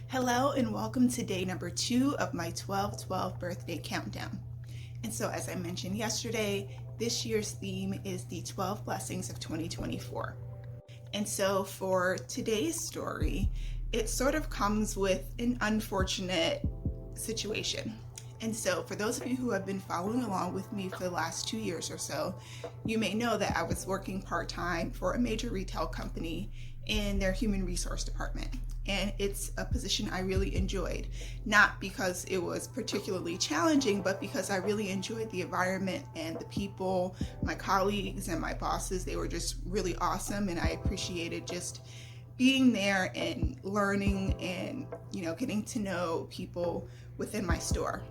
Hello and welcome to day number 2 of my 12/12 birthday countdown. And so as I mentioned yesterday, this year's theme is the 12 blessings of 2024. And so for today's story, it sort of comes with an unfortunate situation. And so for those of you who have been following along with me for the last 2 years or so, you may know that I was working part-time for a major retail company in their human resource department. And it's a position I really enjoyed, not because it was particularly challenging, but because I really enjoyed the environment and the people, my colleagues and my bosses. They were just really awesome, and I appreciated just being there and learning and, getting to know people within my store.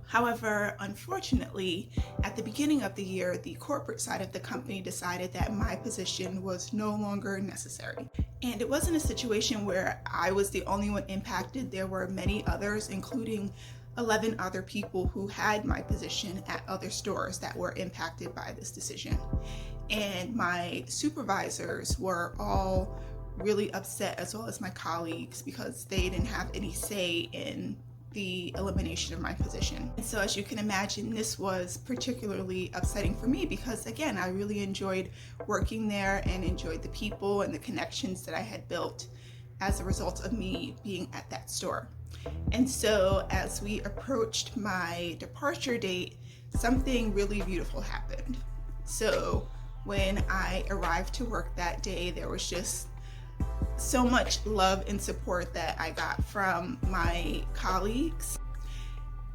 However, unfortunately, at the beginning of the year, the corporate side of the company decided that my position was no longer necessary. And it wasn't a situation where I was the only one impacted. There were many others, including 11 other people who had my position at other stores that were impacted by this decision. And my supervisors were all really upset, as well as my colleagues, because they didn't have any say in the elimination of my position. And so as you can imagine, this was particularly upsetting for me because, again, I really enjoyed working there and enjoyed the people and the connections that I had built as a result of me being at that store. And so as we approached my departure date, something really beautiful happened. So when I arrived to work that day, there was just so much love and support that I got from my colleagues.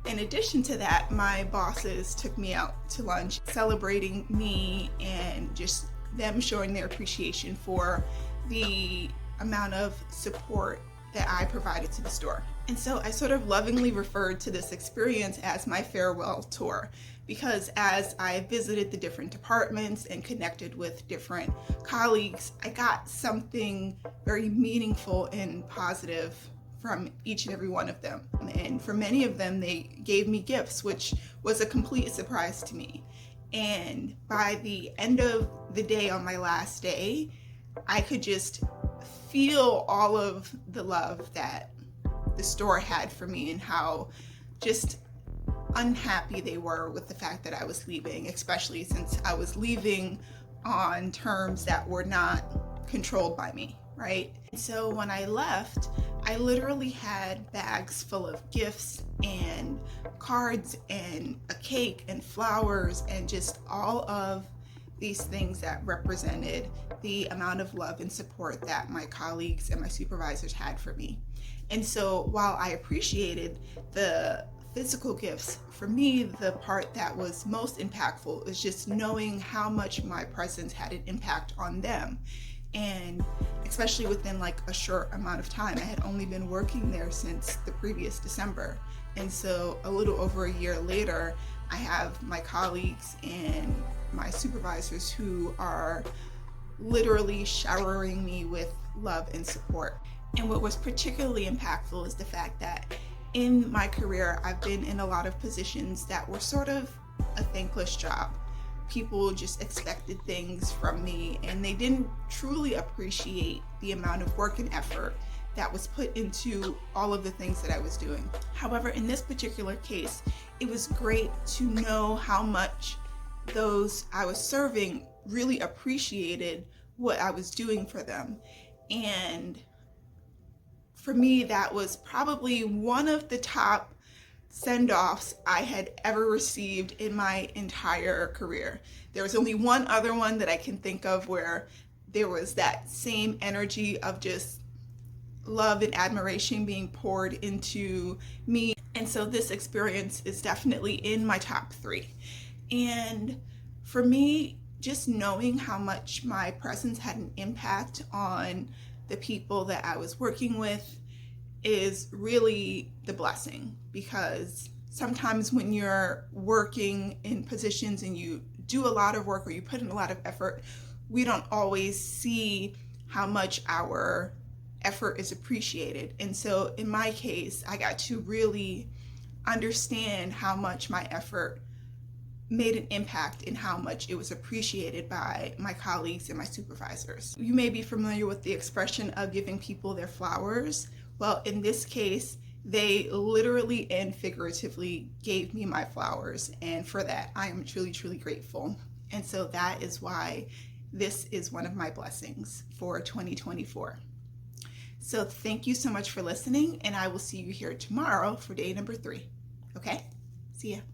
In addition to that, my bosses took me out to lunch, celebrating me and just them showing their appreciation for the amount of support that I provided to the store. And so I sort of lovingly referred to this experience as my farewell tour, because as I visited the different departments and connected with different colleagues, I got something very meaningful and positive from each and every one of them. And for many of them, they gave me gifts, which was a complete surprise to me. And by the end of the day, on my last day, I could just feel all of the love that the store had for me and how just unhappy they were with the fact that I was leaving, especially since I was leaving on terms that were not controlled by me, right? And so when I left, I literally had bags full of gifts and cards and a cake and flowers and just all of these things that represented the amount of love and support that my colleagues and my supervisors had for me. And so while I appreciated the physical gifts, for me, the part that was most impactful is just knowing how much my presence had an impact on them. And especially within like a short amount of time. I had only been working there since the previous December. And so a little over a year later, I have my colleagues and my supervisors who are literally showering me with love and support. And what was particularly impactful is the fact that in my career, I've been in a lot of positions that were sort of a thankless job. People just expected things from me, and they didn't truly appreciate the amount of work and effort that was put into all of the things that I was doing. However, in this particular case, it was great to know how much those I was serving really appreciated what I was doing for them. And for me, that was probably one of the top send-offs I had ever received in my entire career. There was only one other one that I can think of where there was that same energy of just love and admiration being poured into me. And so this experience is definitely in my top 3. And for me, just knowing how much my presence had an impact on the people that I was working with is really the blessing, because sometimes when you're working in positions and you do a lot of work or you put in a lot of effort, we don't always see how much our effort is appreciated. And so in my case, I got to really understand how much my effort made an impact in how much it was appreciated by my colleagues and my supervisors. You may be familiar with the expression of giving people their flowers. Well, in this case, they literally and figuratively gave me my flowers, and for that, I am truly, truly grateful. And so that is why this is one of my blessings for 2024. So thank you so much for listening, and I will see you here tomorrow for day number 3. Okay? See ya.